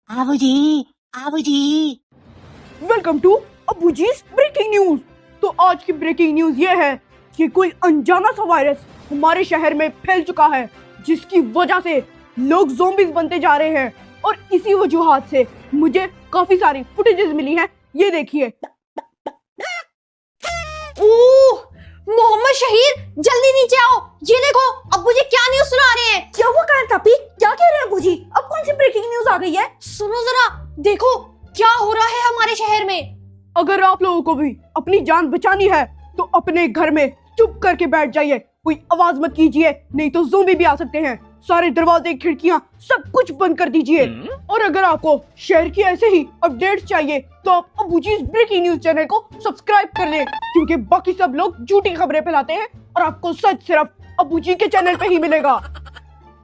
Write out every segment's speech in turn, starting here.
आबूजी, Abuji. Welcome to Abuji's breaking news. तो आज की ब्रेकिंग न्यूज ये है कि कोई अनजाना सा वायरस हमारे शहर में फैल चुका है, जिसकी वजह से लोग ज़ॉम्बीज बनते जा रहे हैं। और इसी वजूहात से मुझे काफी सारी फुटेजेस मिली हैं, ये देखिए। ओह, मोहम्मद शहीर जल्दी नीचे आओ। ये देखो अब्बूजी क्या न्यूज़ सुना रहे हैं। क्या हुआ कायर तापी, क्या कह रहे हैं अबूजी? अब कौन सी ब्रेकिंग न्यूज आ गई है? सुनो जरा, देखो क्या हो रहा है हमारे शहर में। अगर आप लोगों को भी अपनी जान बचानी है तो अपने घर में चुप करके बैठ जाइए, कोई आवाज मत कीजिए, नहीं तो ज़ॉम्बी भी आ सकते हैं। सारे दरवाजे, खिड़कियां, सब कुछ बंद कर दीजिए। और अगर आपको शहर की ऐसे ही अपडेट्स चाहिए तो आप अबूजीज ब्रेकिंग न्यूज चैनल को सब्सक्राइब कर लें, क्योंकि बाकी सब लोग झूठी खबरें फैलाते हैं और आपको सच सिर्फ अबूजी के चैनल पे ही मिलेगा।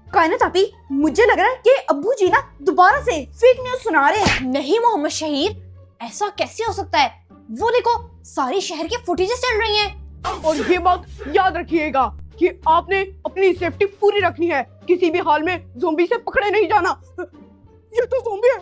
कायनात तापी, मुझे लग रहा है कि अब्बूजी ना दोबारा से फेक न्यूज सुना रहे हैं। नहीं मोहम्मद शहीर, ऐसा कैसे हो सकता है? वो देखो सारी शहर की फुटेजेस चल रही हैं। और ये बात याद रखिएगा कि आपने अपनी सेफ्टी पूरी रखनी है, किसी भी हाल में ज़ॉम्बी से पकड़े नहीं जाना। ये तो ज़ॉम्बी है।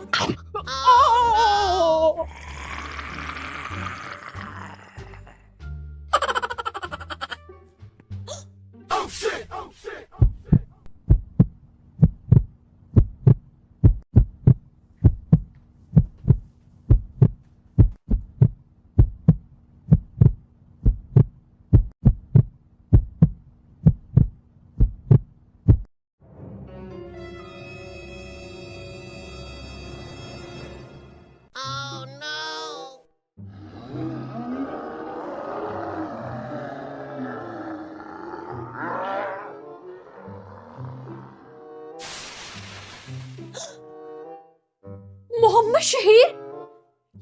मोहम्मद शहीर,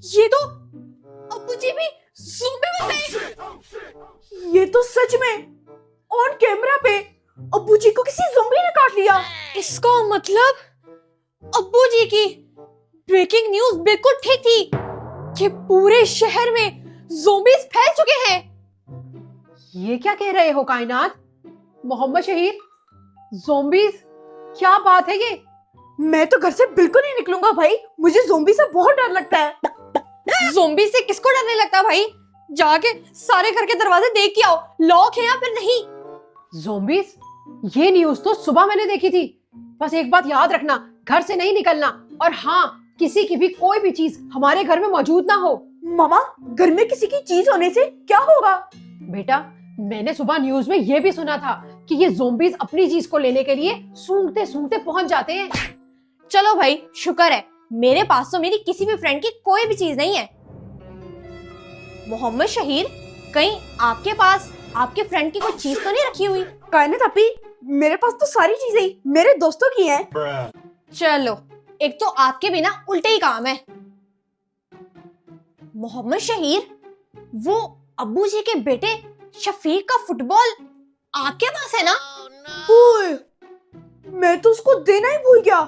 ये तो अब्बूजी भी ज़ॉम्बी बन गए। ये तो सच में ऑन कैमरा पे अबूजी को किसी ज़ॉम्बी ने काट लिया। इसका मतलब अब्बूजी की ब्रेकिंग न्यूज़ बिल्कुल ठीक थी कि पूरे शहर में ज़ॉम्बीज फैल चुके हैं। ये क्या कह रहे हो कायनात? मोहम्मद शहीर, ज़ॉम्बीज? क्या बात है ये? मैं तो घर से बिल्कुल नहीं निकलूंगा भाई, मुझे ज़ॉम्बी से बहुत डर लगता है। ज़ॉम्बी से किसको डरने लगता भाई? जाके सारे घर के दरवाजे देख के आओ, लॉक है या फिर नहीं। ज़ॉम्बीज? ये न्यूज़ तो सुबह मैंने देखी थी। बस एक बात याद रखना, घर से नहीं निकलना, और हाँ, किसी की भी कोई भी चीज हमारे घर में मौजूद ना हो। मामा, घर में किसी की चीज होने से क्या होगा? बेटा, मैंने सुबह न्यूज में ये भी सुना था कि ये ज़ॉम्बीज अपनी चीज को लेने के लिए सूंघते सूंघते पहुंच जाते हैं। चलो भाई, शुक्र है मेरे पास तो मेरी किसी भी फ्रेंड की कोई भी चीज नहीं है। मोहम्मद शहीर, कहीं आपके पास आपके फ्रेंड की कोई चीज तो नहीं रखी हुई? कायनात तापी, मेरे पास तो सारी चीजें मेरे दोस्तों की हैं। चलो, एक तो आपके बिना उल्टे ही काम है। मोहम्मद शहीर, वो अब्बू जी के बेटे शफीक का फुटबॉल आपके पास है ना? ओए, मैं तो उसको देना ही भूल गया।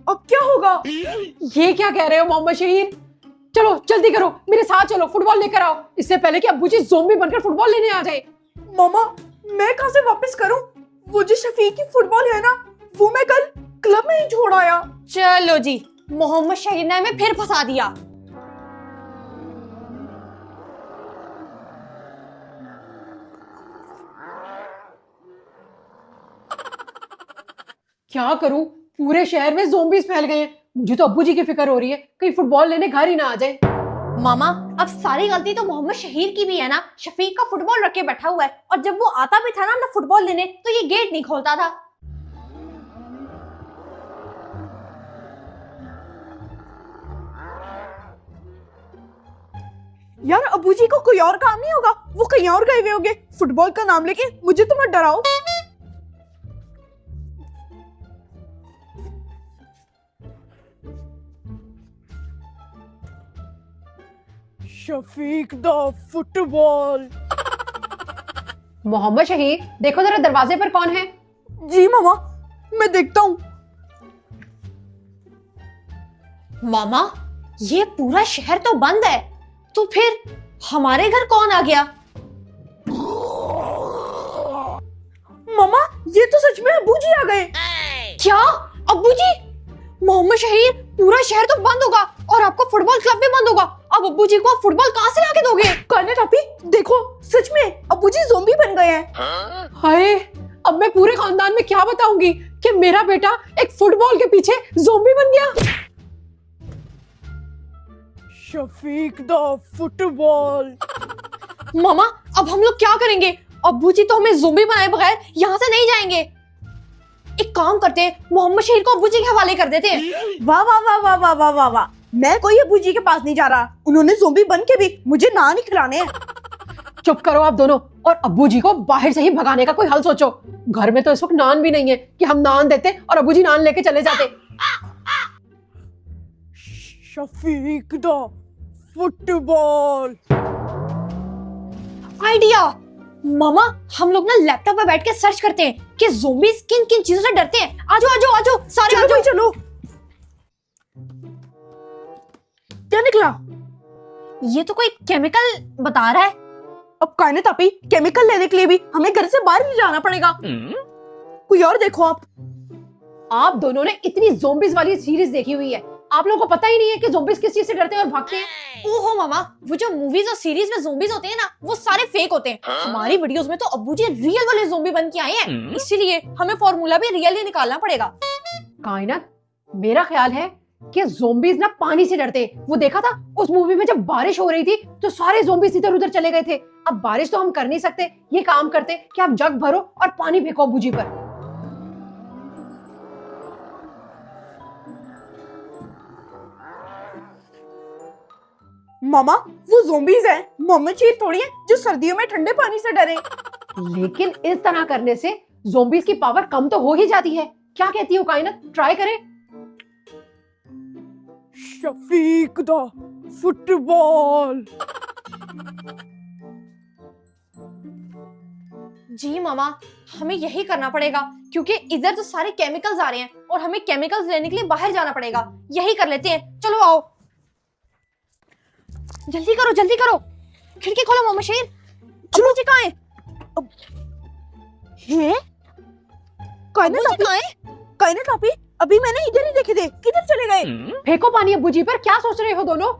अब क्या होगा? ये क्या कह रहे हो मोहम्मद शहीर? चलो जल्दी करो, मेरे साथ चलो, फुटबॉल लेकर आओ, इससे पहले कि अब्बू जी ज़ॉम्बी बनकर फुटबॉल लेने आ जाए। मामा, मैं कहाँ से वापस करूं? वो जो शफीक की फुटबॉल है ना, वो मैं कल क्लब में ही छोड़ आया। चलो जी, मोहम्मद शहीर ने हमें फिर फंसा दिया। क्या करूं, पूरे शहर में ज़ॉम्बीज फैल गए हैं। मुझे तो अब्बू जी की फिक्र हो रही है, कहीं फुटबॉल लेने घर ही ना आ जाए। मामा, अब सारी गलती तो मोहम्मद शहीर की भी है ना। शफीक का फुटबॉल रख के बैठा हुआ है, और जब वो आता भी था ना फुटबॉल लेने, तो ये गेट नहीं खोलता था। यार, अबूजी को कोई और काम नहीं होगा? वो कहीं और गए हुए होंगे फुटबॉल का नाम लेके। मुझे तो मत डराओ। Shafiq the football. मोहम्मद शहीर, देखो जरा दरवाजे पर कौन है। जी मामा, मैं देखता हूँ। मामा, ये पूरा शहर तो बंद है, तो फिर हमारे घर कौन आ गया? मामा, ये तो सच में अबूजी आ गए। क्या? अब्बू जी? मोहम्मद शहीर, पूरा शहर तो बंद होगा और आपका फुटबॉल क्लब भी बंद होगा। अब अब्बू जी को आप फुटबॉल कहाँ से लाके दोगे? कायनात आपी, देखो सच में अब्बू जी ज़ोंबी बन गए हैं। हाय, अब मैं पूरे खानदान में क्या बताऊंगी कि मेरा बेटा एक फुटबॉल के पीछे ज़ोंबी बन गया। Shafiq the football. मामा अब हम लोग क्या करेंगे? अब्बू जी तो हमें ज़ोंबी बनाए बगैर यहाँ से नहीं जाएंगे। एक काम करते हैं, मोहम्मद शहीद को अब्बू जी के हवाले कर देते हैं। वाह वाह वाह वाह वाह वाह वाह वाह, मैं कोई अब्बू जी के पास नहीं जा रहा। उन्होंने ज़ोंबी बन के भी मुझे नान ही खिलाने हैं। चुप करो आप दोनों, और अब्बू जी को बाहर से ही भगाने का कोई हल सोचो। घर में तो इस वक्त नान भी नहीं है कि हम नान देते और अब्बू जी नान लेके चले जाते। Shafiq the football. आइडिया। मामा हम लोग ना लैपटॉप पे बैठ के सर्च करते हैं कि ज़ोंबीज़ किन किन चीजों से डरते हैं। आजो आजो आजो सारे चलो आजो। भाई चलो। क्या निकला? ये तो कोई केमिकल बता रहा है। अब कायनात आपी, केमिकल लेने के लिए भी हमें घर से बाहर नहीं जाना पड़ेगा। कोई और देखो आप दोनों ने इतनी ज़ोंबीज वाली सीरीज देखी हुई है, आप लोगों को पता ही नहीं है कि ज़ोंबीज किस चीज से डरते हैं और भागते हैं। ओहो मामा, वो जो मूवीज और सीरीज में ज़ोंबीज होते हैं ना, वो सारे फेक होते हैं। हमारी वीडियोस में तो अब्बू जी रियल वाले ज़ोंबी बन के आए हैं, इसीलिए हमें फॉर्मूला भी रियल ही निकालना पड़ेगा। कायनात, मेरा ख्याल है कि ज़ोंबीज ना पानी से डरते हैं। वो देखा था उस मूवी में, जब बारिश हो रही थी तो सारे ज़ोंबीज इधर उधर चले गए थे। अब बारिश तो हम कर नहीं सकते, ये काम करते कि आप जग भरो और पानी फेंको अब्बू जी पर। मामा, वो ज़ोंबीज हैं, मोहम्मद शहीद थोड़ी है जो सर्दियों में ठंडे पानी से डरे। लेकिन इस तरह करने से ज़ोंबीज की पावर कम तो हो ही जाती है। क्या कहती हो कायनात, ट्राई करें? Shafiq the football. जी मामा, हमें यही करना पड़ेगा क्योंकि इधर तो सारे केमिकल्स आ रहे हैं और हमें केमिकल्स लेने के लिए बाहर जाना पड़ेगा। यही कर लेते हैं, चलो आओ। जल्दी करो जल्दी करो, खिड़की खोलो मोहम्मद शहीद। अब्बू जी कहाँ हैं? हैं? कायनात अब्बू जी आपी, कहाँ हैं? कायनात आपी, अभी मैंने इधर ही देखे थे, किधर चले गए? फेंको पानी अब्बू जी पर, क्या सोच रहे हो दोनों?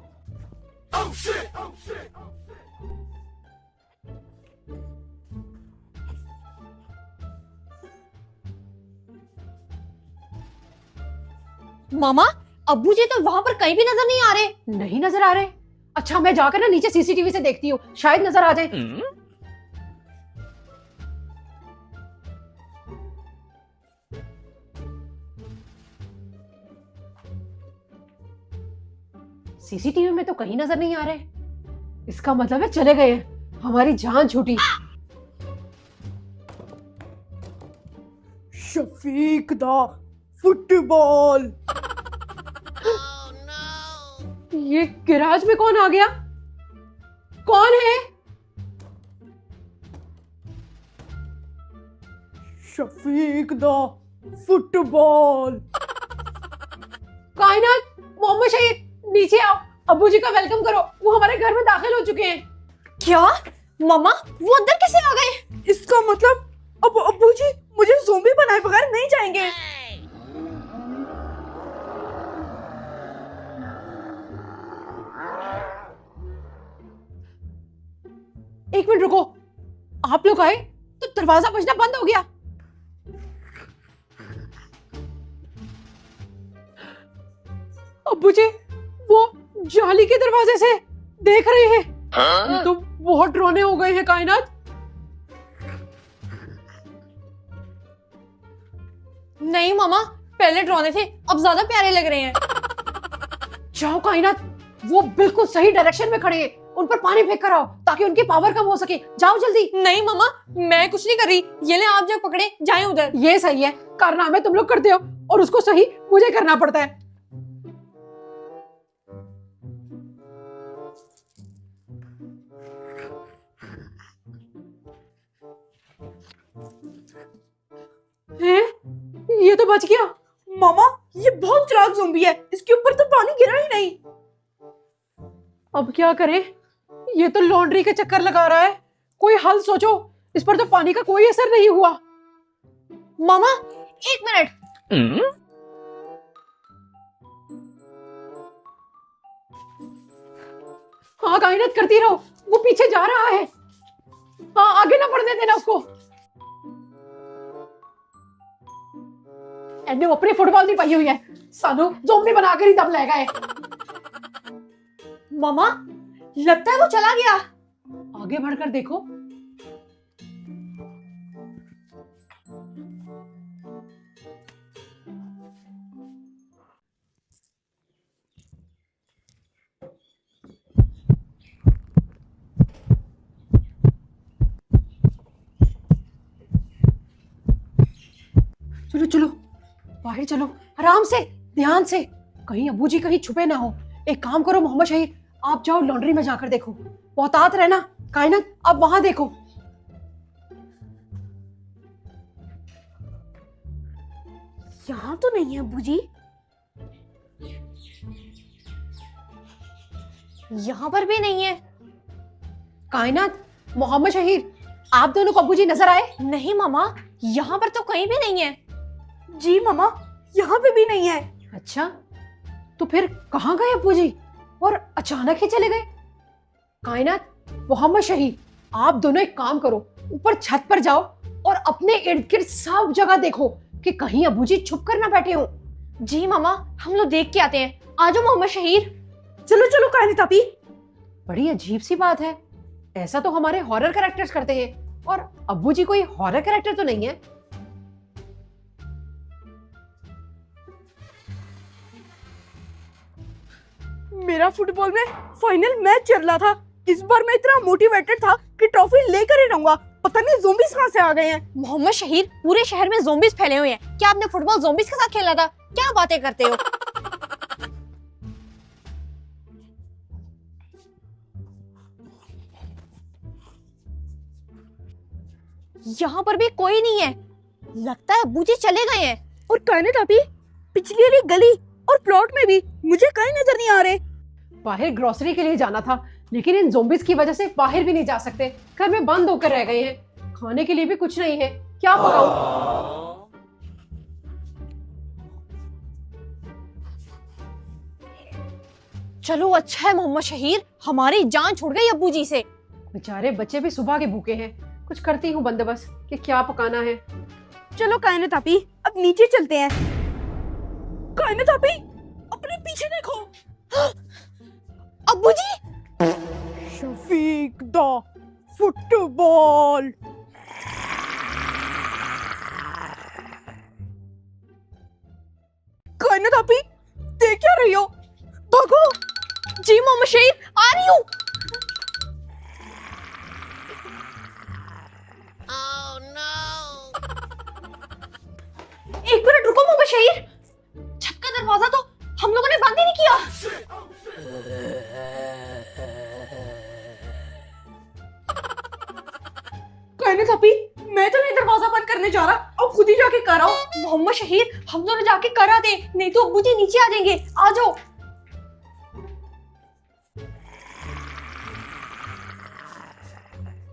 मामा अब्बू जी तो वहां पर कहीं भी नजर नहीं आ रहे। नहीं नजर आ रहे? अच्छा, मैं जाकर ना नीचे सीसीटीवी से देखती हूँ, शायद नजर आ जाए। सीसीटीवी में तो कहीं नजर नहीं आ रहे। इसका मतलब है चले गए हैं, हमारी जान छूटी। Shafiq the football. ये गैराज में कौन आ गया? कौन है? Shafiq the football. कायनात, मोहम्मद शहीद, नीचे आओ, अब्बू जी का वेलकम करो, वो हमारे घर में दाखिल हो चुके हैं। क्या मामा, वो अंदर कैसे आ गए? इसका मतलब अब अब्बू जी मुझे ज़ोंबी बनाए बगैर नहीं जाएंगे। एक मिनट रुको, आप लोग आए तो दरवाजा बजना बंद हो गया। अब्बू जी वो जाली के दरवाजे से देख रहे हैं। ये तो बहुत डरावने हो गए हैं कायनात। नहीं मामा, पहले डरावने थे, अब ज्यादा प्यारे लग रहे हैं। जाओ कायनात, वो बिल्कुल सही डायरेक्शन में खड़े हैं, उन पर पानी फेंक कर आओ ताकि उनकी पावर कम हो सके। जाओ जल्दी। नहीं मामा, मैं कुछ नहीं कर रही, ये ले आप जब पकड़े जाए उधर। ये सही है, कारनामे तुम लोग करते हो और उसको सही मुझे करना पड़ता है। हैं? ये तो बच गया। मामा, ये बहुत चालाक ज़ोंबी है, इसके ऊपर तो पानी गिरा ही नहीं। अब क्या करें? ये तो लॉन्ड्री के चक्कर लगा रहा है, कोई हल सोचो। इस पर तो पानी का कोई असर नहीं हुआ। मामा एक मिनट, हाँ कायनात करती रहो, वो पीछे जा रहा है। हाँ आगे ना बढ़ने देना उसको। एंड वो अपनी फुटबॉल नहीं पाई हुई है, सानू ज़ॉम्बी बनाकर ही दम ले गए। मामा लगता है वो चला गया। आगे बढ़कर देखो। चलो चलो बाहर चलो, आराम से, ध्यान से, कहीं अबू जी कहीं छुपे ना हो। एक काम करो मोहम्मद शहीद, आप जाओ लॉन्ड्री में जाकर देखो, मोहतात रहना। कायनात आप वहां देखो। यहाँ तो नहीं है अब्बू जी। यहाँ पर भी नहीं है। कायनात, मोहम्मद शहीद, आप दोनों को अबू जी नजर आए? नहीं मामा, यहाँ पर तो कहीं भी नहीं है। जी मामा, यहाँ पे भी नहीं है। अच्छा, तो फिर कहाँ गए अबू जी और अचानक ही चले गए? कायनात, मोहम्मद शहीद, आप दोनों एक काम करो, ऊपर छत पर जाओ और अपने इर्द गिर्द सब जगह देखो कि कहीं अबू जी छुप कर ना बैठे हो। जी मामा, हम लोग देख के आते हैं। आ जाओ मोहम्मद शहीर। चलो चलो कायनात आपी। बड़ी अजीब सी बात है, ऐसा तो हमारे हॉरर कैरेक्टर्स करते हैं और अब्बू जी कोई हॉरर कैरेक्टर तो नहीं है। मेरा फुटबॉल में फाइनल मैच चल रहा था। इस बार मैं इतना मोटिवेटेड था कि ट्रॉफी लेकर ही रहूंगा। पता नहीं ज़ॉम्बीज़ कहां से आ गए हैं। मोहम्मद शहीर, पूरे शहर में ज़ॉम्बीज़ फैले हुए हैं। क्या आपने फुटबॉल ज़ॉम्बीज़ के साथ खेला था? क्या बातें करते हो? यहाँ पर भी कोई नहीं है। लगता है अब्बू जी चले गए हैं। और कायनात आपी, पिछली वाली गली और प्लॉट में भी मुझे कहीं नजर नहीं आ रहे। बाहर ग्रोसरी के लिए जाना था, लेकिन इन ज़ॉम्बीज़ की वजह से बाहर भी नहीं जा सकते। घर में बंद होकर रह गए हैं, खाने के लिए भी कुछ नहीं है। क्या पकाऊं? चलो अच्छा है मोहम्मद शहीर, हमारी जान छुड़ गई अब्बू जी से। बेचारे बच्चे भी सुबह के भूखे हैं। कुछ करती हूँ बंदोबस्त कि क्या पकाना है। चलो कायनात आपी, अब नीचे चलते हैं। कायनात आपी, अपने पीछे देखो। अब्बू जी, शफीक द फुटबॉल। कायनात आपी, देख क्या रही हो? भागो। जी मोहम्मद शहीर, आ रही हूँ। एक मिनट रुको मोहम्मद शहीर, छत का दरवाजा तो हम लोगों ने बंद ही नहीं किया। कायनात आपी, मैं तो नहीं दरवाजा बंद करने जा रहा, अब खुद ही जाके कर आओ। मोहम्मद शहीर, हम दोनों जाके करा दे, नहीं तो अब्बू जी नीचे आ जाएंगे। आ जाओ।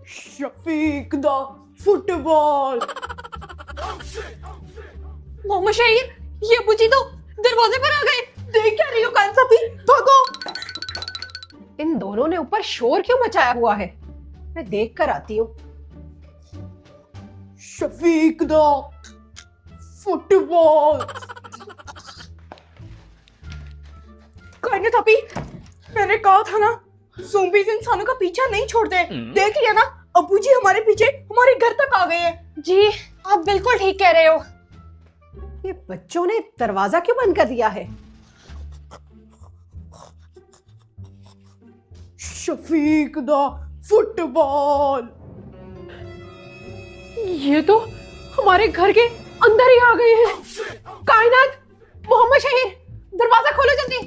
Shafiq the football. मोहम्मद शहीर, ये अब्बू जी तो दरवाजे पर आ गए। देख क्या रही हो कायनात आपी, भागो। इन दोनों ने ऊपर शोर क्यों मचाया हुआ है? मैं देख कर आती हूँ। Shafiq the football. कायनात आपी, मैंने कहा था ना, ज़ॉम्बीज़ इंसानों का पीछा नहीं छोड़ते। देख लिया ना, अब्बू जी हमारे पीछे हमारे घर तक आ गए हैं। जी आप बिल्कुल ठीक कह रहे हो। ये बच्चों ने दरवाजा क्यों बंद कर दिया है? Shafiq the football. ये तो हमारे घर के अंदर ही आ गए हैं। कायनात, मोहम्मद शहीर, दरवाजा खोलो, जल्दी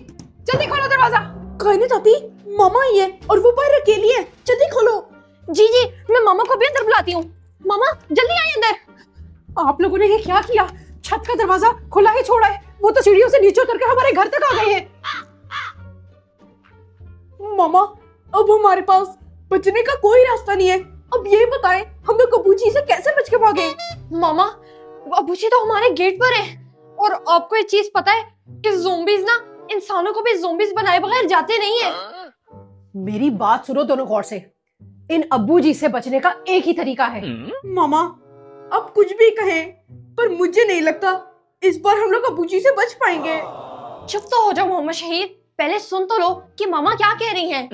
जल्दी खोलो दरवाजा। कायनात आपी, मामा ही है और वो बाहर अकेली है, जल्दी खोलो। जी जी, मैं मामा को भी अंदर बुलाती हूँ। मामा जल्दी आइए अंदर। आप लोगों ने ये क्या किया? छत का दरवाजा खुला ही छोड़ा है। वो तो सीढ़ियों से नीचे उतर कर हमारे घर तक आ गए हैं। मामा, अब हमारे पास बचने का कोई रास्ता नहीं है। अब ये बताएं, हम लोग अब्बू जी से कैसे बच के भागे? मामा, अब्बू जी तो हमारे गेट पर है। और आपको ये चीज पता है कि ज़ॉम्बीज़ ना इंसानों को भी ज़ॉम्बीज़ बनाए बगैर जाते नहीं है। मेरी बात सुनो दोनों गौर से। इन अब्बू जी से बचने का एक ही तरीका है। मामा अब कुछ भी कहें पर मुझे नहीं लगता इस बार हम लोग अब्बू जी से बच पाएंगे। चुप तो हो जाओ मोहम्मद शहीद, पहले सुन तो लो कि मामा क्या कह रही हैं।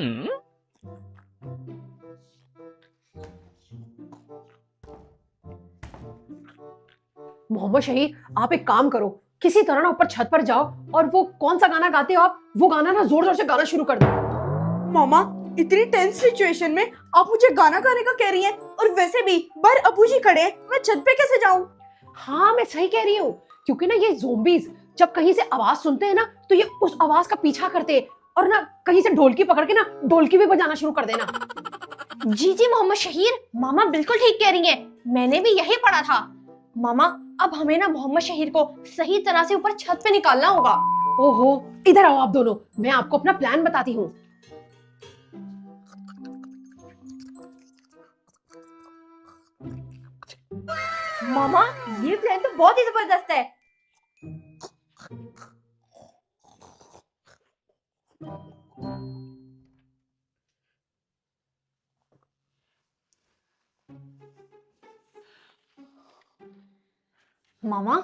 मोहम्मद शहीद, आप एक काम करो, किसी तरह ना ऊपर छत पर जाओ और वो कौन सा गाना गाते हो आप, वो गाना ना जोर जोर से गाना शुरू कर दो। मामा इतनी टेंस सिचुएशन में आप मुझे गाना गाने का कह रही हैं, और वैसे भी बाहर अब्बू जी खड़े हैं, मैं छत पे कैसे जाऊं? हाँ मैं सही कह रही हूँ, क्योंकि ना ये ज़ोंबीज जब कहीं से आवाज सुनते हैं ना तो ये उस आवाज का पीछा करते हैं और ना कहीं से ढोलकी पकड़ के ना ढोलकी भी बजाना शुरू कर देना। जी जी मोहम्मद शहीद, मामा बिल्कुल ठीक कह रही हैं, मैंने भी यही पढ़ा था। मामा अब हमें ना मोहम्मद शहीद को सही तरह से ऊपर छत पे निकालना होगा। ओहो, इधर आओ आप दोनों, मैं आपको अपना प्लान बताती हूँ। मामा ये प्लान तो बहुत ही जबरदस्त है। मामा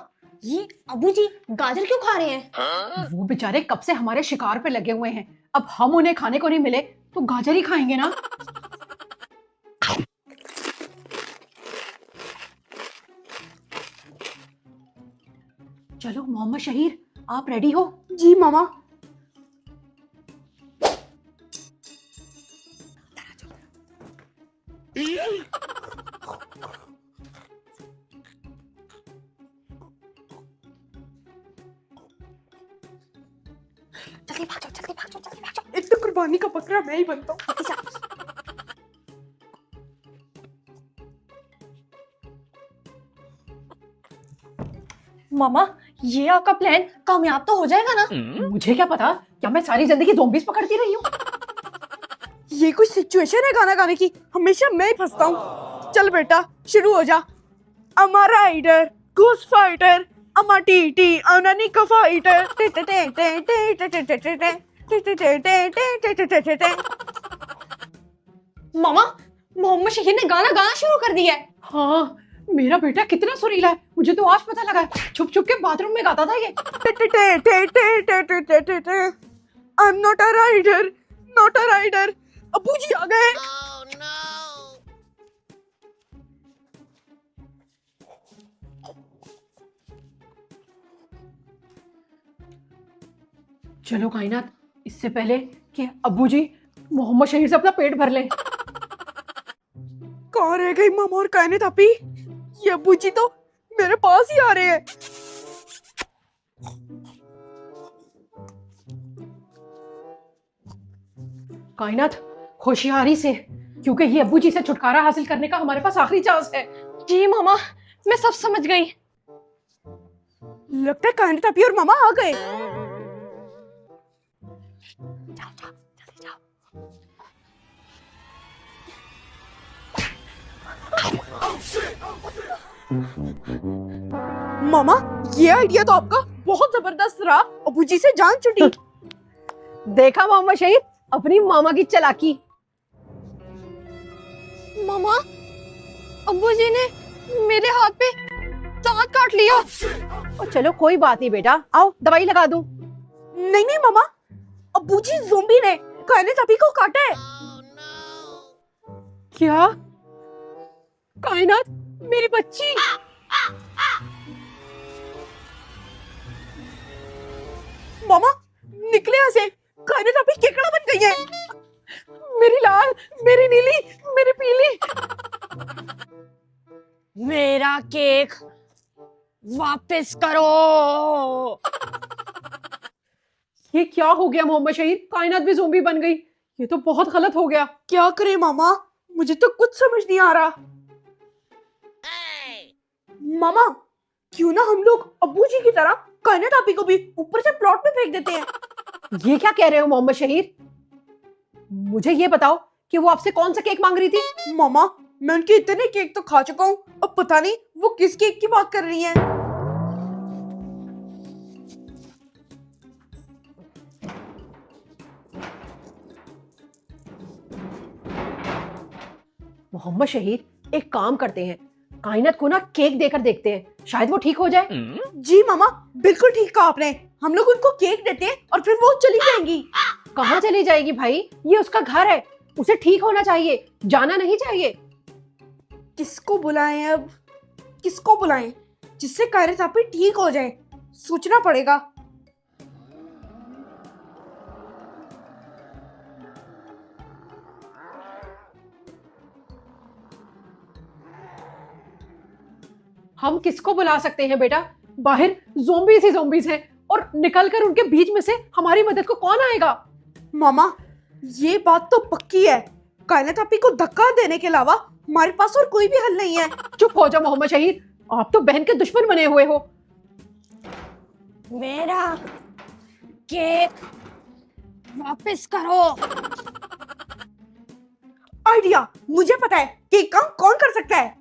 ये अबू जी गाजर क्यों खा रहे हैं? वो बेचारे कब से हमारे शिकार पे लगे हुए हैं, अब हम उन्हें खाने को नहीं मिले तो गाजर ही खाएंगे ना। चलो मोहम्मद शहीर, आप रेडी हो? जी मामा। जल्दी भाग जाओ, जल्दी भाग जाओ, जल्दी भाग जाओ। एक तो कुर्बानी का बकरा मैं ही बनता हूँ। मामा ये आपका प्लान कामयाब तो हो जाएगा ना? मुझे क्या पता, क्या मैं सारी जिंदगी ज़ोंबीज पकड़ती रही हूँ। ये कुछ सिचुएशन है गाना गाने की, हमेशा मैं ही फंसता हूँ। चल बेटा शुरू हो जा। अमा राइडर घुस फाइटर अमा टी अनानी का फाइटर। मामा मोहम्मद शहीद ने गाना गाना शुरू कर दिया है। हाँ, मेरा बेटा कितना सुरीला है, मुझे तो आज पता लगा। छुप छुप के बाथरूम में गाता था ये। I am not a rider, not a rider. अब्बू जी आ गए। चलो कायनात, इससे पहले कि अब्बू जी मोहम्मद शहीर से अपना पेट भर ले। कहाँ रह गई मामा और कायनात आपी? ये अब्बू जी तो मेरे पास ही आ रहे हैं। कायनात होशियारी से, क्योंकि ये अब्बू जी से छुटकारा हासिल करने का हमारे पास आखिरी चांस है। जी मामा मैं सब समझ गई। लगता है कायनात आपी और मामा आ गए। जाओ जाओ जल्दी जाओ। मामा ये आइडिया तो आपका बहुत जबरदस्त रहा। अब्बू जी से जान छुटी। देखा मोहम्मद शहीद, अपनी मामा की चालाकी। मामा अब्बू जी ने मेरे हाथ पे दांत काट लिया। और चलो कोई बात नहीं बेटा, आओ दवाई लगा दूं। नहीं नहीं मामा, अब्बू जी ज़ोंबी ने कायनात आपी को काटा है। क्या? कायनात मेरी बच्ची। मामा निकले यहाँ से, कायनात आपी केकड़ा बन गई है। मेरी लाल, मेरी नीली, मेरी पीली। मेरा केक वापस करो। ये क्या हो गया मोहम्मद शहीद, कायनात भी ज़ोंबी बन गई। ये तो बहुत गलत हो गया। क्या करे मामा, मुझे तो कुछ समझ नहीं आ रहा। मामा क्यों ना हम लोग अब्बू जी की तरह कायनात आपी को भी ऊपर से प्लॉट में फेंक देते हैं। ये क्या कह रहे हो मोहम्मद शहीद? मुझे ये बताओ कि वो आपसे कौन सा केक मांग रही थी? मामा मैं उनके इतने केक तो खा चुका हूँ, अब पता नहीं वो किस केक की बात कर रही हैं। मोहम्मद शहीद, एक काम करते हैं, कायनात को ना केक देकर देखते हैं, शायद वो ठीक हो जाए। जी मामा, बिल्कुल ठीक कहा आपने। हम लोग उनको केक देते हैं और फिर वो चली जाएंगी। कहाँ चली जाएगी भाई, ये उसका घर है, उसे ठीक होना चाहिए, जाना नहीं चाहिए। किसको बुलाएं अब, किसको बुलाएं जिससे कायनात आपी ठीक हो जाए? सोचना पड़ेगा। हम किसको बुला सकते हैं बेटा, बाहर ज़ोंबीज़ ही ज़ोंबीज़ हैं और निकलकर उनके बीच में से हमारी मदद को कौन आएगा? मामा, ये बात तो पक्की है, कायनात आपी को धक्का देने के अलावा हमारे पास और कोई भी हल नहीं है। चुप हो जाओ मोहम्मद शहीद, आप तो बहन के दुश्मन बने हुए हो। मेरा केक वापस करो। आइडिया, मुझे पता है कि काम कौन कर सकता है।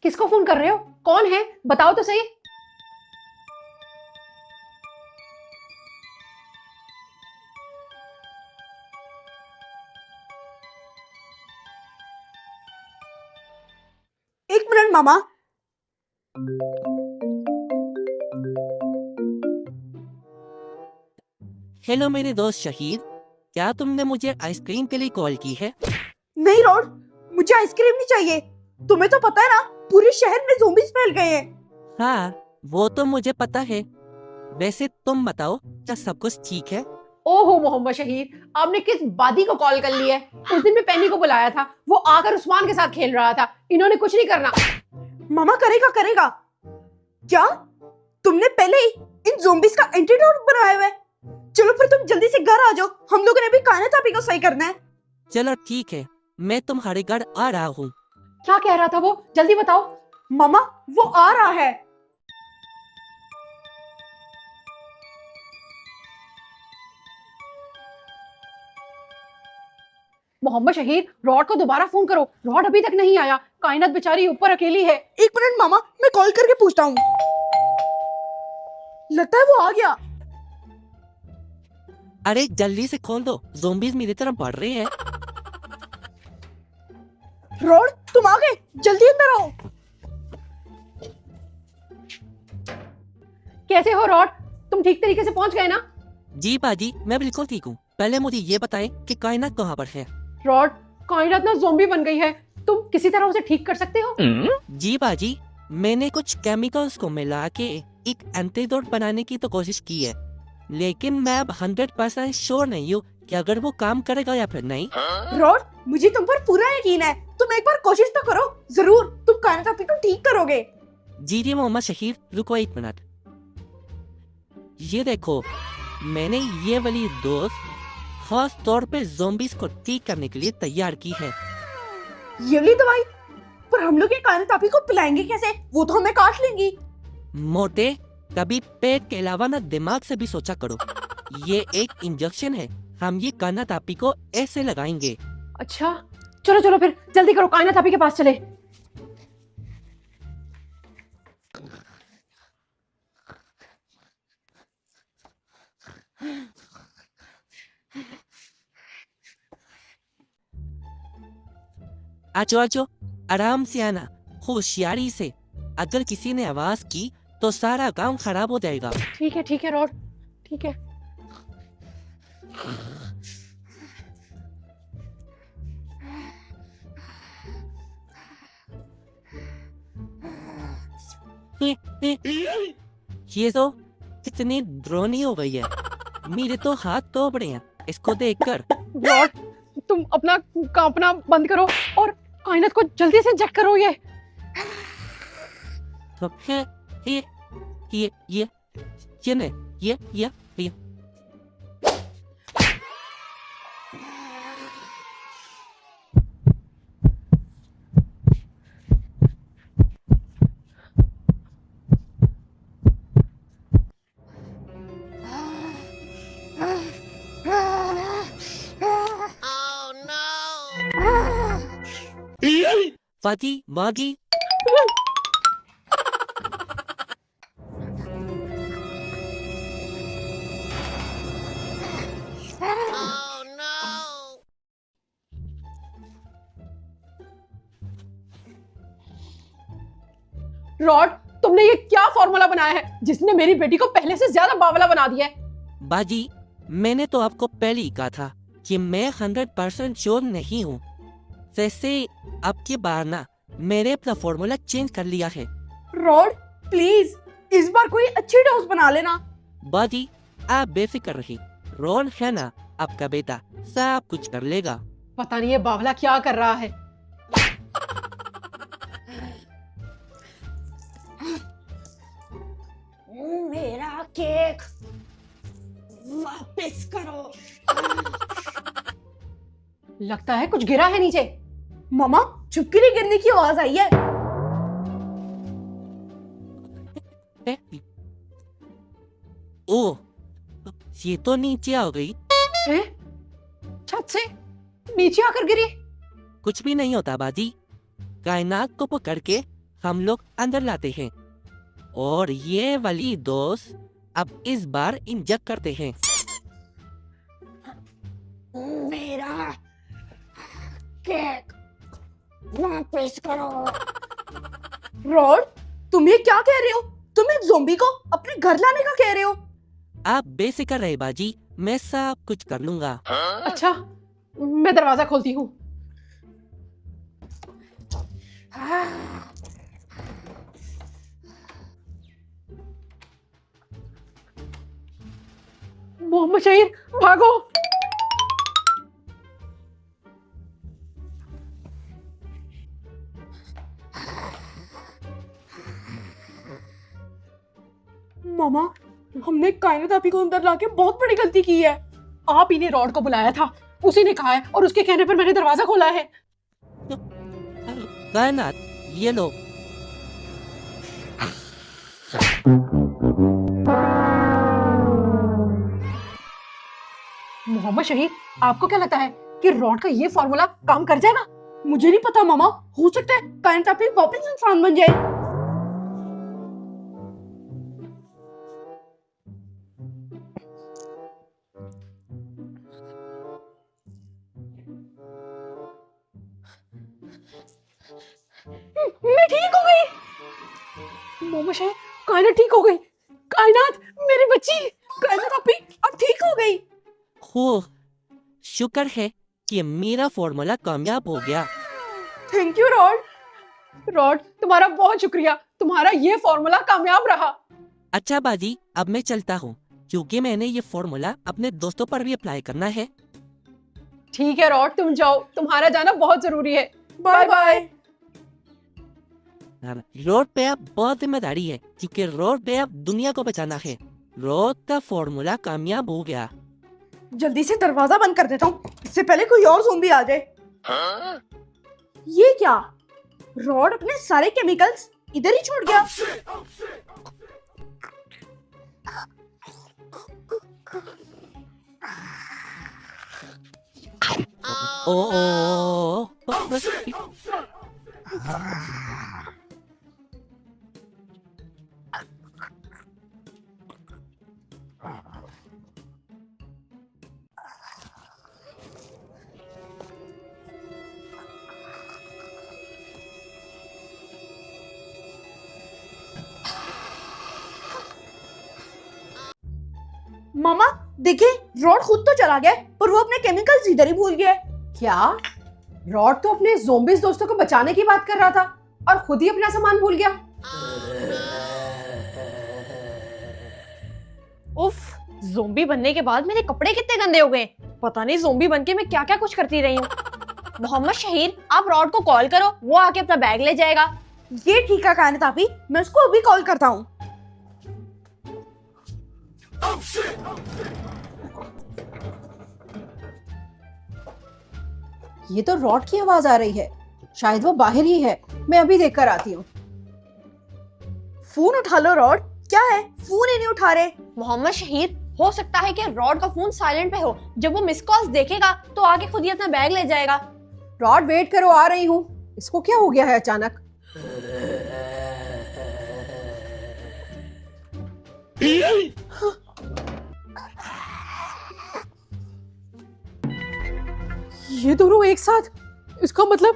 किसको फोन कर रहे हो, कौन है, बताओ तो सही। एक मिनट मामा। हेलो मेरे दोस्त शहीद, क्या तुमने मुझे आइसक्रीम के लिए कॉल की है? नहीं रॉड, मुझे आइसक्रीम नहीं चाहिए। तुम्हें तो पता है ना, पूरे शहर में ज़ोंबीज़ फैल गए हैं। हाँ, वो तो मुझे पता है। वैसे तुम बताओ, क्या सब कुछ ठीक है? ओहो मोहम्मद शहीद, आपने किस बादी को कॉल कर लिया है? उस दिन मैं पेनी को बुलाया था, वो आकर उस्मान के साथ खेल रहा था। इन्होंने कुछ नहीं करना। मामा करेगा करेगा। क्या तुमने पहले ही इन ज़ोंबीज़ का एंटीडोट बनाया हुआ है? चलो फिर तुम जल्दी से घर आ जाओ, हम लोगों ने भी कायनात आपी को सही करना है। चलो ठीक है, मैं तुम्हारे घर आ रहा हूँ। क्या कह रहा था वो, जल्दी बताओ। मामा, वो आ रहा है। मोहम्मद शहीद, रॉड को दोबारा फोन करो, रॉड अभी तक नहीं आया, कायनात बेचारी ऊपर अकेली है। एक मिनट मामा, मैं कॉल करके पूछता हूँ। लगता है वो आ गया। अरे जल्दी से खोल दो, ज़ोंबीज़ मेरी तरफ बढ़ रहे हैं। रॉड, तुम आ गए, जल्दी अंदर आओ। कैसे हो रॉड, तुम ठीक तरीके से पहुंच गए ना? जी बाजी, मैं बिल्कुल ठीक हूँ। पहले मुझे ये बताएं कि कायनात कहाँ पर है? रॉड, कायनात ना ज़ोंबी बन गई है, तुम किसी तरह उसे ठीक कर सकते हो? जी बाजी, मैंने कुछ केमिकल्स को मिला के एक एंटीडोट बनाने की तो कोशिश की है, लेकिन मैं अब 100% श्योर नहीं हूँ कि अगर वो काम करेगा या फिर नहीं। रॉड, मुझे तुम पर पूरा यकीन है, तुम एक बार कोशिश तो करो, जरूर तुम कायनात आपी को ठीक करोगे। जी मोहम्मद शहीद, रुको एक मिनट। ये देखो, मैंने ये वाली डोज खास तौर पे ज़ोंबीज़ को ठीक करने के लिए तैयार की है। ये वाली दवाई? पर हम लोग ये कायनात आपी को पिलाएंगे कैसे? वो तो हमें काट लेंगी। मोटे, कभी पेट के अलावा ना दिमाग से भी सोचा करो। ये एक इंजेक्शन है, हम ये कायनात आपी को ऐसे लगाएंगे। अच्छा, चलो चलो फिर जल्दी करो, कायनात आपी के पास चले। आजो आजो, आराम से आना, होशियारी से। अगर किसी ने आवाज की तो सारा काम खराब हो जाएगा। ठीक है रॉड, ठीक है। ये तो कितनी ड्रोनी हो गई है, मेरे तो हाथ तो बड़े हैं इसको देखकर। रॉड, तुम अपना कांपना बंद करो और कायनात को जल्दी से इंजेक्ट करो। तो ये नहीं, ये फाती मागी। रॉड, तुमने ये क्या फॉर्मूला बनाया है जिसने मेरी बेटी को पहले से ज्यादा बावला बना दिया है? बाजी, मैंने तो आपको पहले ही कहा था कि मैं 100% श्योर नहीं हूँ। वैसे अब की बार ना मैंने अपना फॉर्मूला चेंज कर लिया है। रॉड प्लीज इस बार कोई अच्छी डोज बना लेना। बाजी, आप बेफिक्र रहिए, रॉन है ना आपका बेटा, सब कुछ कर लेगा। पता नहीं ये बावला क्या कर रहा है। मेरा केक वापस करो। लगता है कुछ गिरा है नीचे। मामा चुपके गिरने की आवाज आई है। ओह, ये तो नीचे आ गई। हैं? छत से नीचे आकर गिरी। कुछ भी नहीं होता बाजी, कायनात को पकड़ के हम लोग अंदर लाते हैं और ये वाली डोज अब इस बार इंजेक्ट करते हैं। मेरा केक वापस करो। रॉड तुम ये क्या कह रहे हो? तुम एक ज़ोंबी को अपने घर लाने का कह रहे हो? आप बेफिक्र रहे बाजी, मैं सब कुछ कर लूंगा। अच्छा, मैं दरवाजा खोलती हूँ। मोहम्मद शहीर, भागो। मामा हमने कायनात आपी को अंदर लाके बहुत बड़ी गलती की है। आप ही ने रॉड को बुलाया था, उसी ने कहा है और उसके कहने पर मैंने दरवाजा खोला है। कायनात, ये लो। मोहम्मद शहीद, आपको क्या लगता है कि रॉड का ये फॉर्मूला काम कर जाएगा? मुझे नहीं पता मामा, हो सकता है कायनात आपी वापस इंसान बन जाए। मैं ठीक हो गई। मोहम्मद शहीद, कायनात ठीक हो गई। कायनात, मेरी बच्ची। कायनात आपी अब ठीक हो गई। हो, शुक्र है कि मेरा फॉर्मूला कामयाब हो गया। Thank you rod. रॉड, तुम्हारा बहुत शुक्रिया, तुम्हारा ये फॉर्मूला कामयाब रहा। अच्छा बाजी, अब मैं चलता हूँ क्योंकि मैंने ये फॉर्मूला अपने दोस्तों पर भी अप्लाई करना है। ठीक है रॉड, तुम जाओ, तुम्हारा जाना बहुत जरूरी है। Bye bye. रोड पे अब बहुत जिम्मेदारी है क्योंकि रोड पे अब दुनिया को बचाना है। रोड का फॉर्मूला कामयाब हो गया। जल्दी से दरवाजा बंद कर देता हूँ, इससे पहले कोई और ज़ोंबी आ जाए। ये क्या? रॉड अपने सारे केमिकल्स इधर ही छोड़ गया। ओ, मामा देखिए, रॉड खुद तो चला गया पर वो अपने केमिकल्स इधर ही भूल गया है। क्या? रॉड तो अपने ज़ोंबीज़ दोस्तों को बचाने की बात कर रहा था और खुद ही अपना सामान भूल गया। उफ, ज़ोंबी बनने के बाद मेरे कपड़े कितने गंदे हो गए। पता नहीं ज़ोंबी बनके मैं क्या क्या कुछ करती रही हूँ। मोहम्मद शहीर, आप रॉड को कॉल करो, वो आके अपना बैग ले जाएगा। ये ठीक है कायनात आपी, मैं उसको अभी कॉल करता हूँ। ये तो रॉड की आवाज आ रही है, शायद वो बाहर ही है। मैं अभी देखकर आती हूँ। फोन उठा लो रॉड। क्या है, फोन ही नहीं उठा रहे। मोहम्मद शहीर, हो सकता है कि रॉड का फोन साइलेंट पे हो। जब वो मिस कॉल्स देखेगा तो आके खुद ही अपना बैग ले जाएगा। रॉड, वेट करो, आ रही हूँ। इसको क्या हो गया है अचानक? ये दोनों एक साथ, इसका मतलब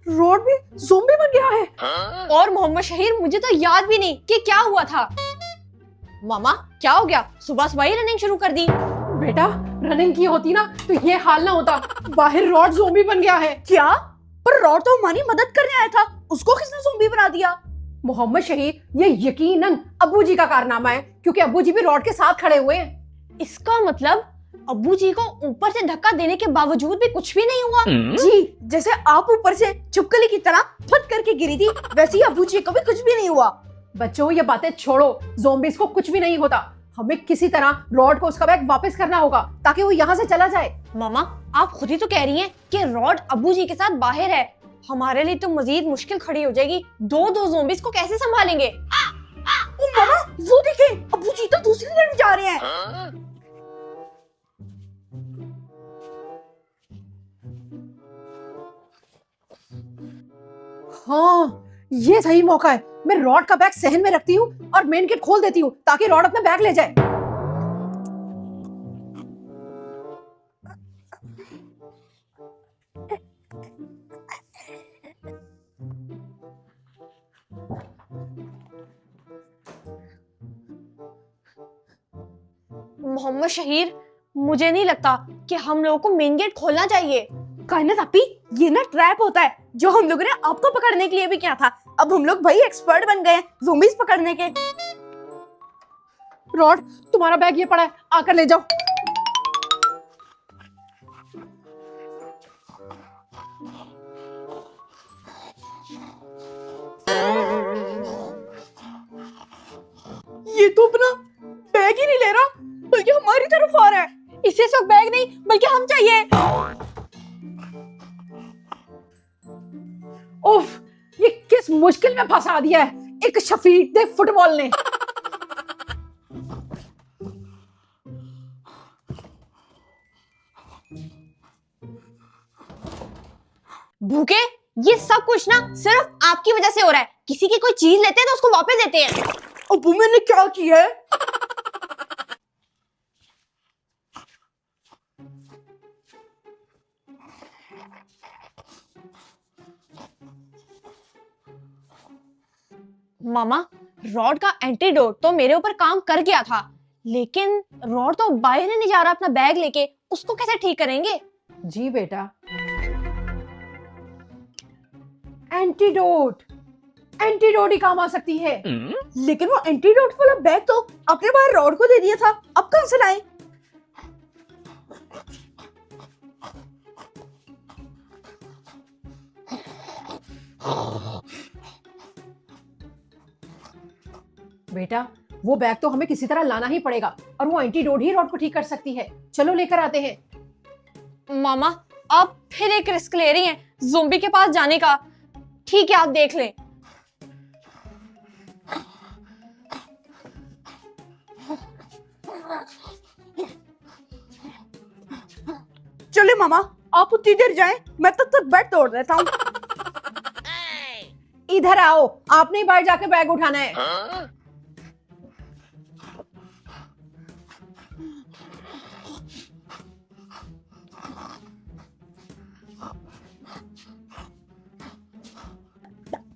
रॉड भी ज़ोंबी बन गया है। और मोहम्मद शहीर मुझे तो याद भी नहीं कि क्या हुआ था। मामा क्या हो गया, सुबह सुबह ही रनिंग शुरू कर दी। बेटा रनिंग की होती ना तो ये हाल ना होता। बाहर रॉड ज़ोंबी बन गया है। क्या? पर रॉड तो हमारी मदद करने आया था, उसको किसने ज़ोंबी बना दिया? मोहम्मद शहीद, ये यकीनन अब्बू जी का कारनामा है, क्योंकि अब्बू जी भी रॉड के साथ खड़े हुए हैं। इसका मतलब अब्बू जी को ऊपर से धक्का देने के बावजूद भी कुछ भी नहीं हुआ। जी, जैसे आप ऊपर से छिपकली की तरह फट करके गिरी थी, वैसे ही अब्बू जी को भी कुछ भी नहीं हुआ। बच्चों ये बातें छोड़ो, ज़ोंबीज़ को कुछ भी नहीं होता। हमें किसी तरह रॉड को उसका बैग वापस करना होगा ताकि वो यहाँ से चला जाए। मामा आप खुद ही तो कह रही हैं कि रॉड अब्बू जी के साथ बाहर है। हमारे लिए तो मजीद मुश्किल खड़ी हो जाएगी। दो ज़ोंबीज़ को कैसे संभालेंगे? ओ मामा, वो देखे, अब्बू जी तो दूसरी तरफ जा रहे हैं। हाँ ये सही मौका है। मैं रॉड का बैग सहन में रखती हूँ और मेन गेट खोल देती हूँ ताकि रॉड अपना बैग ले जाए। मोहम्मद शहीर मुझे नहीं लगता कि हम लोगों को मेन गेट खोलना चाहिए। कायनात आपी, ये ना ट्रैप होता है जो हम लोगों ने आपको पकड़ने के लिए भी किया था। अब हम लोग भाई एक्सपर्ट बन गए हैं ज़ोंबीज़ पकड़ने के। रॉड तुम्हारा बैग ये पड़ा है, आकर ले जाओ। ये तो अपना बैग ही नहीं ले रहा, बल्कि हमारी तरफ आ रहा है। इसे सब बैग नहीं बल्कि हम चाहिए। उफ, ये किस मुश्किल में फंसा दिया है एक शफीक दे फुटबॉल ने। भूखे ये सब कुछ ना सिर्फ आपकी वजह से हो रहा है। किसी की कोई चीज लेते हैं तो उसको वापस देते हैं। अब्बू मैंने क्या किया है? मामा रॉड का एंटीडोट तो मेरे ऊपर काम कर गया था, लेकिन रॉड तो बाहर ही नहीं जा रहा अपना बैग लेके। उसको कैसे ठीक करेंगे? जी बेटा, एंटीडोट ही काम आ सकती है। लेकिन वो एंटीडोट वाला बैग तो आपने बाहर रॉड को दे दिया था, अब कहां से लाए? बेटा वो बैग तो हमें किसी तरह लाना ही पड़ेगा और वो एंटीडोट ही रॉड को ठीक कर सकती है। चलो लेकर आते हैं। मामा आप फिर एक रिस्क ले रही हैं ज़ोंबी के पास जाने का। ठीक है आप देख लें। चले मामा, आप उतनी देर जाएं, मैं तब तक बेड तोड़ देता हूँ। इधर आओ, आपने ही बाहर जाकर बैग उठाना है।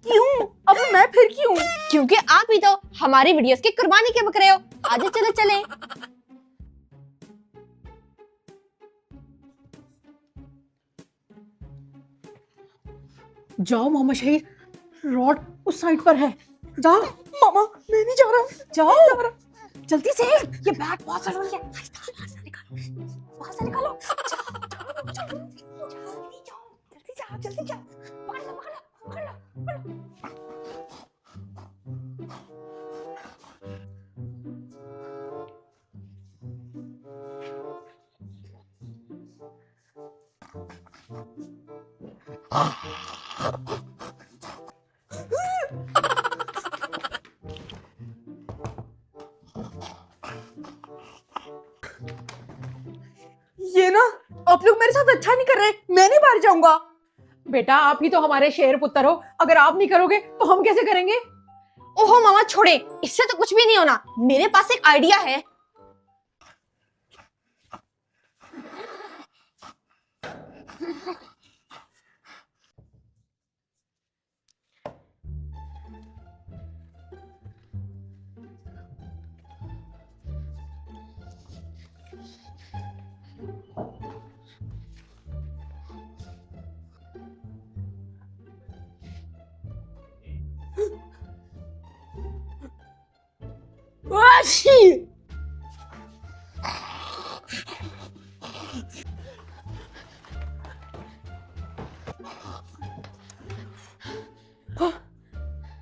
क्यों? अब मैं फिर क्यों? क्योंकि आप ही तो हमारी वीडियोस की कुर्बानी के बकरे हो। आजा चले चले। जाओ मोहम्मद शहीद, रॉड उस साइड पर है। जाओ मामा मैं नहीं जा रहा। जाओ जल्दी से, ये बैग बहुत जरूरी है। बाहर से निकालो, बाहर से निकालो। जल्दी जाओ। पकड़ लो, पकड़ लो, पकड़ लो। ये ना, आप लोग मेरे साथ अच्छा नहीं कर रहे। मैं नहीं बाहर जाऊंगा। बेटा आप ही तो हमारे शेर पुत्र हो, अगर आप नहीं करोगे तो हम कैसे करेंगे? ओहो मामा छोड़े, इससे तो कुछ भी नहीं होना। मेरे पास एक आइडिया है।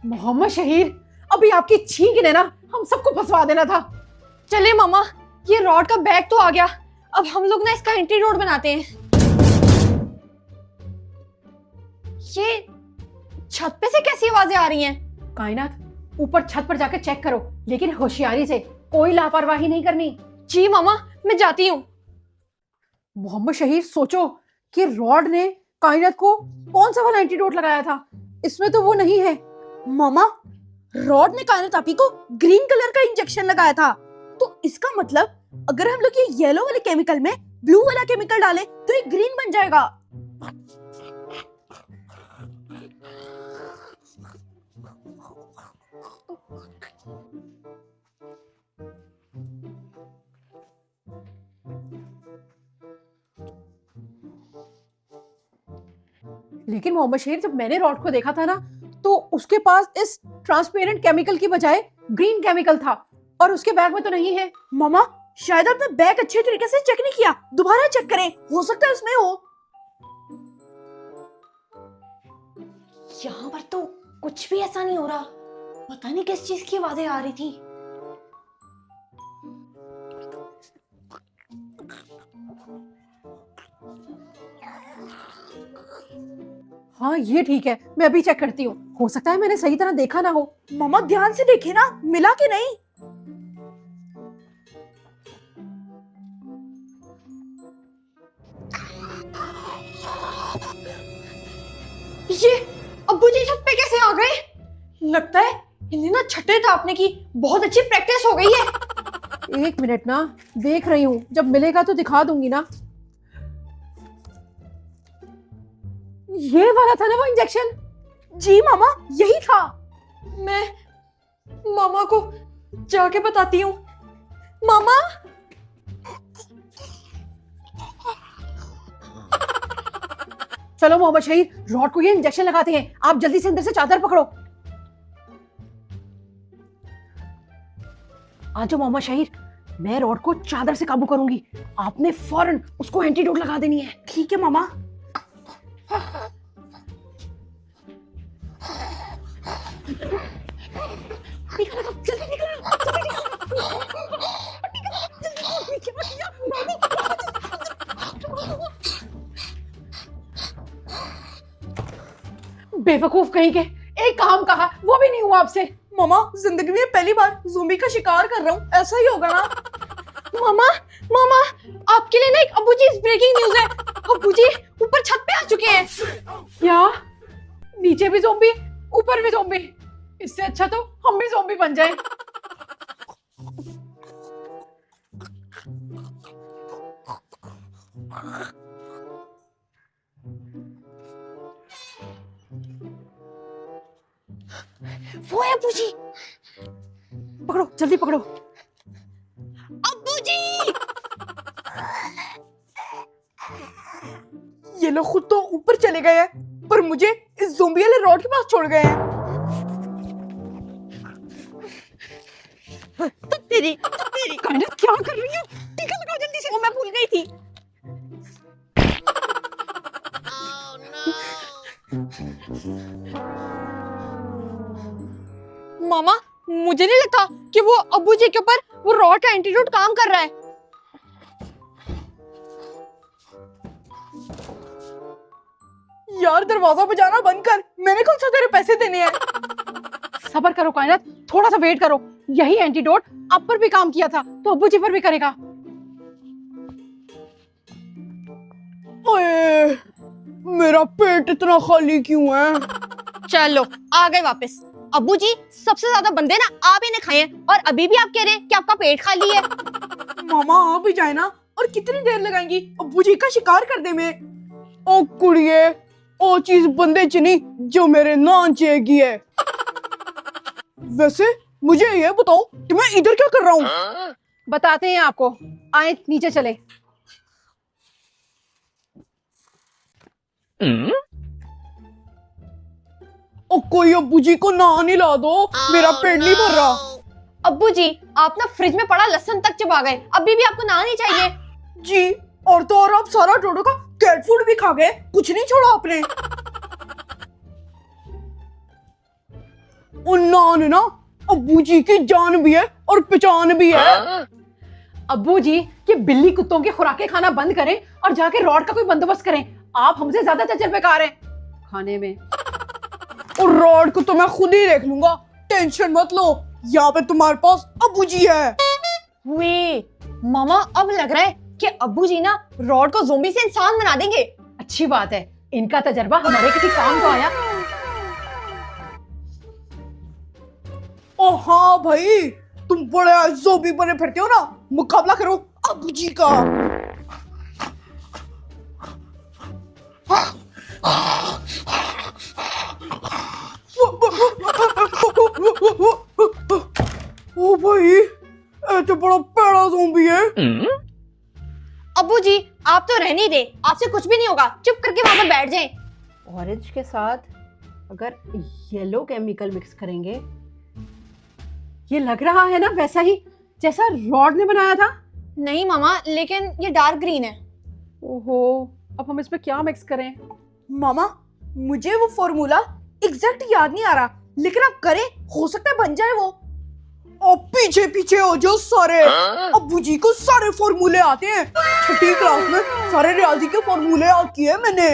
मोहम्मद शहीर, अभी आपकी छींक ने ना हम सबको फंसवा देना था। चलिए मामा, ये रॉड का बैग तो आ गया, अब हम लोग ना इसका एंटीडोट बनाते हैं। ये छत पे से कैसी आवाजें आ रही हैं? कायनात, ऊपर छत पर जाकर चेक करो, लेकिन होशियारी से, कोई लापरवाही नहीं करनी। जी मामा, मैं जाती हूँ। मोहम्मद शहीर, सोचो कि रॉड ने कायनात को कौन सा वाला एंटीडोट लगाया था, इसमें तो वो नहीं है। मामा, रॉड ने कायनात आपी को ग्रीन कलर का इंजेक्शन लगाया था, तो इसका मतलब अगर हम लोग ये येलो वाले केमिकल में ब्लू वाला केमिकल डालें तो ये ग्रीन बन जाएगा। लेकिन मोहम्मद शहीर, जब मैंने रॉड को देखा था ना, तो उसके पास इस ट्रांसपेरेंट केमिकल की बजाय ग्रीन केमिकल था, और उसके बैग में तो नहीं है। मामा, शायद आपने बैग अच्छे तरीके से चेक नहीं किया, दोबारा चेक करें, हो सकता है उसमें हो। यहाँ पर तो कुछ भी ऐसा नहीं हो रहा, पता नहीं किस चीज की आवाजें आ रही थी। हाँ, ये ठीक है, मैं अभी चेक करती हूँ, हो सकता है मैंने सही तरह देखा ना हो। मामा, ध्यान से देखे ना, मिला कि नहीं। ये अब्बू जी छत पे कैसे आ गए? लगता है इन्हें ना छठे टापने की बहुत अच्छी प्रैक्टिस हो गई है। एक मिनट ना, देख रही हूँ, जब मिलेगा तो दिखा दूंगी ना। ये वाला था ना वो इंजेक्शन? जी मामा, यही था। मैं मामा को जाके बताती हूँ। मामा, चलो मोहम्मद शहीर, रॉड को ये इंजेक्शन लगाते हैं, आप जल्दी से अंदर से चादर पकड़ो। आ जाओ मोहम्मद शहीर, मैं रॉड को चादर से काबू करूंगी, आपने फौरन उसको एंटीडोट लगा देनी है। ठीक है मामा। बेवकूफ कहीं के, एक काम कहा वो भी नहीं हुआ आपसे। मामा, जिंदगी में पहली बार ज़ोंबी का शिकार कर रहा हूँ, ऐसा ही होगा ना। मामा, मामा, आपके लिए ना एक अब्बू जी ब्रेकिंग न्यूज है। अब्बू जी ऊपर छत पे आ चुके हैं। क्या? नीचे भी ज़ोंबी, ऊपर भी ज़ोंबी? इससे अच्छा तो हम भी ज़ोंबी बन जाएं। वो है अब्बू जी। पकड़ो, जल्दी पकड़ो। अब्बू जी! ये लोग खुद तो ऊपर चले गए हैं, पर मुझे इस ज़ोंबी वाले रॉड के पास छोड़ गए हैं। तेरी कायनात, क्या कर रही हो? टीका लगाओ जल्दी से। वो मैं भूल गई थी। मामा, मुझे नहीं लगता कि वो अब्बू जी के ऊपर वो रॉड का एंटीडोट काम कर रहा है। यार, दरवाजा बजाना बंद कर, मैंने कौन सा तेरे पैसे देने हैं। सब्र करो कायनात, थोड़ा सा वेट करो, यही एंटीडोट आप पर भी काम किया था, तो अब्बू जी पर भी करेगा। ओए, मेरा पेट इतना खाली क्यों है? चलो, आ गए वापस। अब्बू जी, सबसे ज्यादा बंदे ना आप ही ने खाए हैं, और अभी भी आप कह रहे हैं कि आपका पेट खाली है। मामा, आ भी जाए ना, और कितनी देर लगाएंगी अब्बू जी का शिकार करने में। ओ कुड़िए, ओ चीज बंदे च नहीं जो मेरे नान चेगी है। वैसे मुझे ये बताओ कि मैं इधर क्या कर रहा हूँ? बताते हैं आपको, आए नीचे चले। ओ कोई अब्बू जी को नान ही ला दो, मेरा पेट नहीं भर रहा। अब्बू जी, आप ना फ्रिज में पड़ा लहसुन तक चबा गए, अभी भी आपको ना नहीं चाहिए? जी, और तो और आप सारा डोडो का कैट फूड भी खा गए, कुछ नहीं छोड़ा आपने। और नान ना अब्बू जी की जान भी है और पहचान भी है। अब्बू जी, ये बिल्ली कुत्तों की खुराकें खाना बंद करें और जाके रॉड का कोई बंदोबस्त करें। आप हमसे ज्यादा तजर्बेकार हैं खाने में। और रॉड को तो मैं खुद ही देख लूंगा, टेंशन मत लो, यहाँ पे तुम्हारे पास अब्बू जी है। वे मामा, अब लग रहा है कि अब्बू जी ना रॉड को ज़ोंबी से इंसान बना देंगे। अच्छी बात है, इनका तजर्बा हमारे किसी काम को आया। ओ हाँ भाई, तुम बड़े ज़ोंबी बने फिरते हो ना, मुकाबला करो अब्बू जी का। ओ भाई, ये तो बड़ा पैड़ा ज़ोंबी है। अब्बू जी, आप तो रहने ही दे, आपसे कुछ भी नहीं होगा, चुप करके वहां पर बैठ जाएं। ऑरेंज के साथ अगर येलो केमिकल मिक्स करेंगे, ये लग रहा है ना वैसा ही जैसा रॉड ने बनाया था। नहीं मामा, लेकिन ये डार्क ग्रीन है। ओहो, अब हम इसमें क्या मिक्स करें? मामा, मुझे वो फॉर्मूला एग्जैक्ट याद नहीं आ रहा, लेकिन आप करें, हो सकता है बन जाए वो। और पीछे पीछे हो जो सारे, अब्बू जी को सारे फॉर्मूले आते हैं। छठी क्लास में सारे रियाजी के फॉर्मूले याद किए मैंने।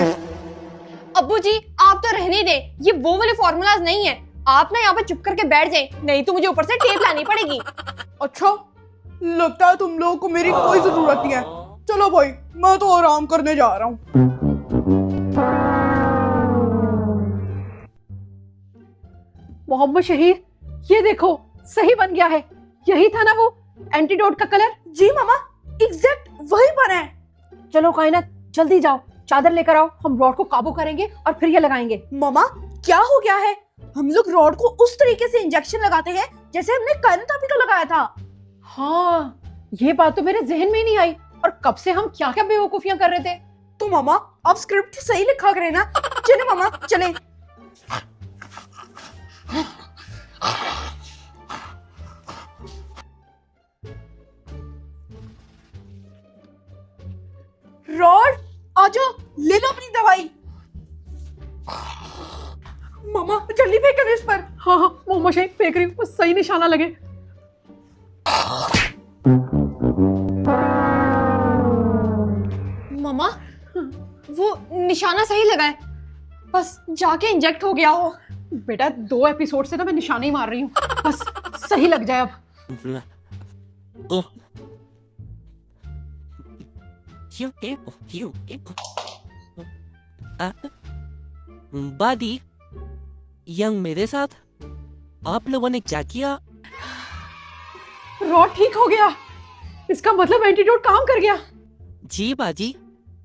अब्बू जी, आप तो रहने दे, ये वो वाले फॉर्मूलाज नहीं है। आप ना यहाँ पे चुप करके बैठ जाएं, नहीं तो मुझे ऊपर से टेप लानी पड़ेगी। अच्छा, लगता है तुम लोगों को मेरी कोई जरूरत नहीं है। चलो भाई, मैं तो आराम करने जा रहा हूँ। मोहम्मद शहीद, ये देखो सही बन गया है। यही था ना वो एंटीडोट का कलर? जी मामा, एग्जैक्ट वही बना है। चलो कायनात, जल्दी जाओ, चादर लेकर आओ, हम रॉड को काबू करेंगे और फिर ये लगाएंगे। मामा, क्या हो गया है? हम लोग रॉड को उस तरीके से इंजेक्शन लगाते हैं जैसे हमने कायनात को लगाया था। हाँ, ये बात तो मेरे जहन में ही नहीं आई, और कब से हम क्या क्या बेवकूफियां कर रहे थे। तो मामा, आप स्क्रिप्ट सही लिखा करें ना। चले मामा, चले। रॉड, आ जाओ, ले लो अपनी दवाई। मामा, जल्दी फेंको इस पर। हाँ हाँ, मोहम्मद शहीद फेंक रही हूँ, बस सही निशाना लगे। मामा, वो निशाना सही लगा है, बस जाके इंजेक्ट हो गया हो। बेटा, 2 एपिसोड से ना मैं निशाने ही मार रही हूँ, बस सही लग जाए अब। Oh. बादी, यंग मेरे साथ आप लोगों ने क्या किया? रॉड ठीक हो गया, इसका मतलब एंटीडोट काम कर गया। जी बाजी,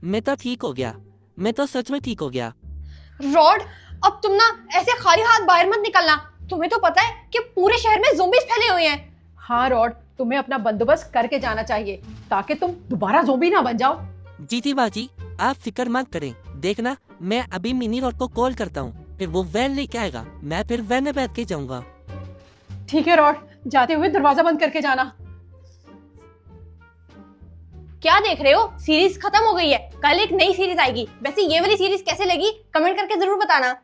मैं तो ठीक हो गया, मैं तो सच में ठीक हो गया। रॉड, अब तुम ना ऐसे खाली हाथ बाहर मत निकलना, तुम्हें तो पता है कि पूरे शहर में ज़ोंबीज फैले हुए हैं। हाँ रॉड, तुम्हें अपना बंदोबस्त करके जाना चाहिए ताकि तुम दोबारा ज़ोंबी ना बन जाओ। जीती बाजी, आप फिक्र मत करें, देखना मैं अभी मिनी रॉड को कॉल करता हूँ, फिर वो वैन लेके आएगा, मैं फिर वैन में बैठ के जाऊंगा। ठीक है रॉड, जाते हुए दरवाजा बंद करके जाना। क्या देख रहे हो, सीरीज खत्म हो गई है, कल एक नई सीरीज आएगी। वैसे ये वाली सीरीज कैसे लगी, कमेंट करके जरूर बताना।